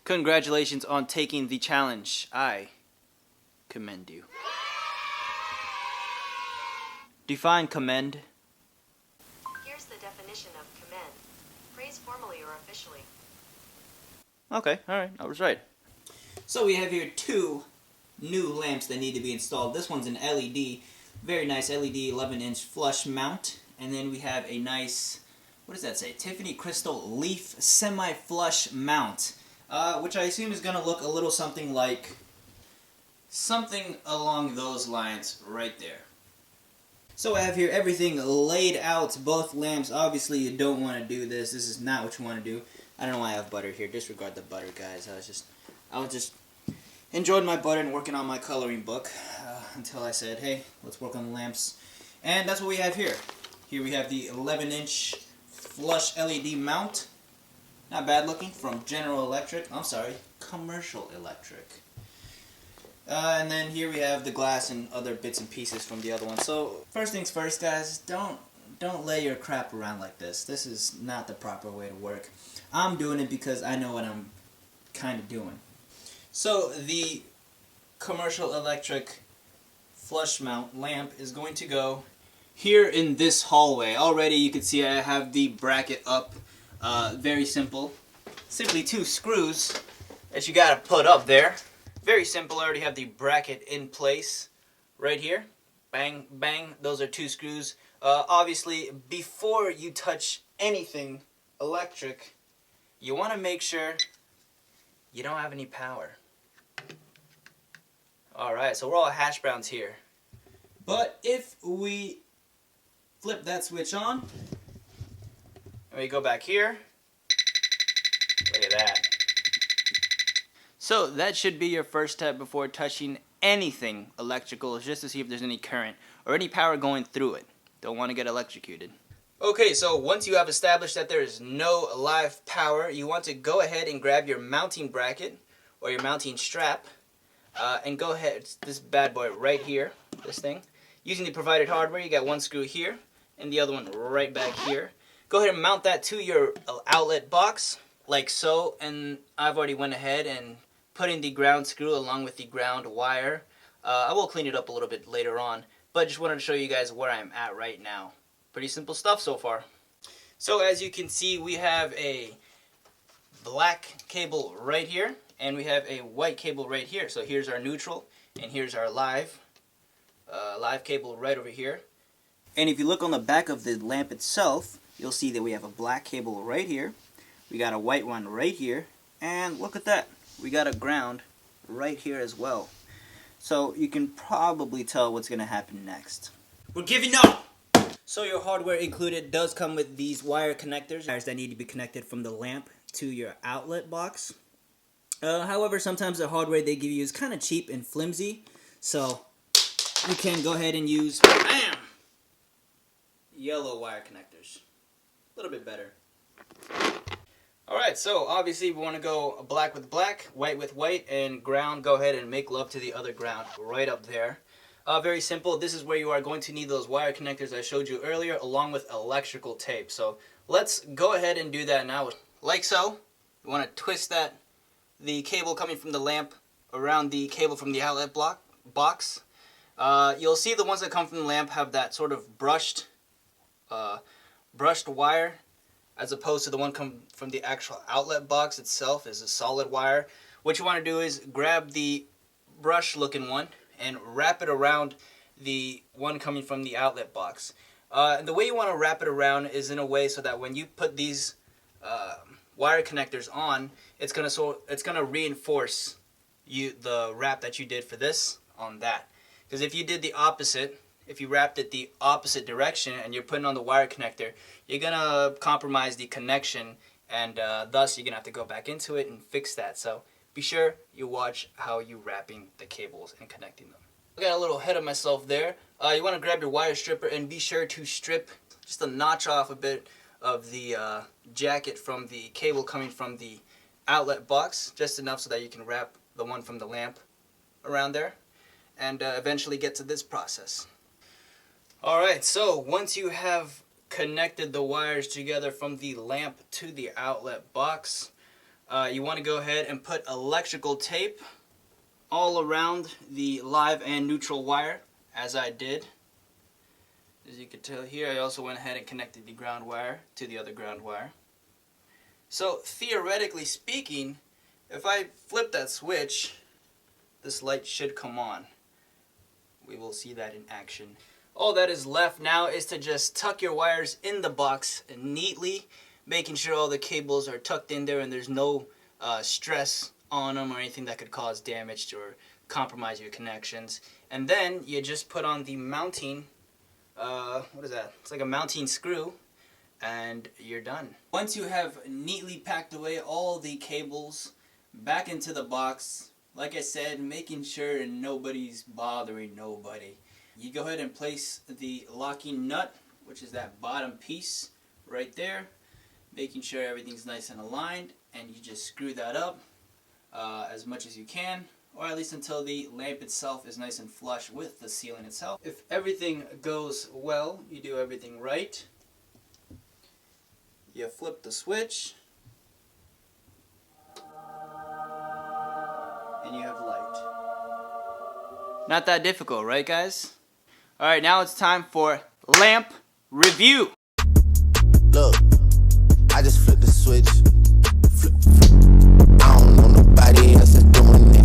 Congratulations on taking the challenge. I commend you. Define commend. Here's the definition of commend. Praise formally or officially. Okay, alright, I was right. So we have here two new lamps that need to be installed. This one's an LED, very nice LED 11-inch flush mount. And then we have a nice, what does that say? Tiffany Crystal Leaf semi-flush mount. Which I assume is going to look a little something like, something along those lines right there. So I have here everything laid out, both lamps. Obviously you don't want to do this. This is not what you want to do. I don't know why I have butter here. Disregard the butter, guys. I was just enjoying my butter and working on my coloring book until I said, hey, let's work on the lamps. And that's what we have here. Here we have the 11-inch flush LED mount. Not bad looking, from General Electric. I'm sorry, Commercial Electric. And then here we have the glass and other bits and pieces from the other one. So first things first, guys, don't lay your crap around like this. This is not the proper way to work. I'm doing it because I know what I'm kind of doing. So the Commercial Electric flush mount lamp is going to go here in this hallway. Already you can see I have the bracket up. Very simple. Simply two screws that you gotta put up there. Very simple. I already have the bracket in place right here. Bang, bang. Those are two screws. Obviously, before you touch anything electric, you want to make sure you don't have any power. Alright, so we're all hash browns here. But if we flip that switch on, and we go back here, look at that. So that should be your first step before touching anything electrical, is just to see if there's any current or any power going through it. Don't want to get electrocuted. Okay, so once you have established that there is no live power, you want to go ahead and grab your mounting bracket or your mounting strap and go ahead, it's this bad boy right here, this thing. Using the provided hardware, you got one screw here and the other one right back here. Go ahead and mount that to your outlet box, like so, and I've already went ahead and put in the ground screw along with the ground wire. I will clean it up a little bit later on, but just wanted to show you guys where I'm at right now. Pretty simple stuff so far. So as you can see, we have a black cable right here, and we have a white cable right here. So here's our neutral, and here's our live cable right over here. And if you look on the back of the lamp itself, you'll see that we have a black cable right here, we got a white one right here, and look at that, we got a ground right here as well. So you can probably tell what's going to happen next. We're giving up! So your hardware included does come with these wire connectors that need to be connected from the lamp to your outlet box. However, sometimes the hardware they give you is kind of cheap and flimsy, so you can go ahead and use, bam, yellow wire connectors. A little bit better. Alright, so obviously we want to go black with black, white with white, and ground. Go ahead and make love to the other ground right up there. Very simple. This is where you are going to need those wire connectors I showed you earlier, along with electrical tape. So let's go ahead and do that now. Like so. You want to twist the cable coming from the lamp around the cable from the outlet box. You'll see the ones that come from the lamp have that sort of brushed wire, as opposed to the one come from the actual outlet box itself is a solid wire. What you want to do is grab the brush looking one and wrap it around the one coming from the outlet box. The way you want to wrap it around is in a way so that when you put these wire connectors on, it's gonna reinforce the wrap that you did for this on that. Because if you did the opposite, if you wrapped it the opposite direction and you're putting on the wire connector, you're gonna compromise the connection, and thus you're gonna have to go back into it and fix that. So be sure you watch how you're wrapping the cables and connecting them. I got a little ahead of myself there. You want to grab your wire stripper and be sure to strip just a notch off a bit of the jacket from the cable coming from the outlet box, just enough so that you can wrap the one from the lamp around there, and eventually get to this process. Alright, so once you have connected the wires together from the lamp to the outlet box, you want to go ahead and put electrical tape all around the live and neutral wire, as I did. As you can tell here, I also went ahead and connected the ground wire to the other ground wire. So theoretically speaking, if I flip that switch, this light should come on. We will see that in action. All that is left now is to just tuck your wires in the box neatly, making sure all the cables are tucked in there and there's no stress on them or anything that could cause damage or compromise your connections. And then you just put on the mounting, what is that? It's like a mounting screw, and you're done. Once you have neatly packed away all the cables back into the box, like I said, making sure nobody's bothering nobody, you go ahead and place the locking nut, which is that bottom piece right there, making sure everything's nice and aligned, and you just screw that up as much as you can, or at least until the lamp itself is nice and flush with the ceiling itself. If everything goes well, you do everything right, you flip the switch, and you have light. Not that difficult, right guys? Alright, now it's time for lamp review. Look, I just flipped the switch. Flip. I don't know nobody else that's doing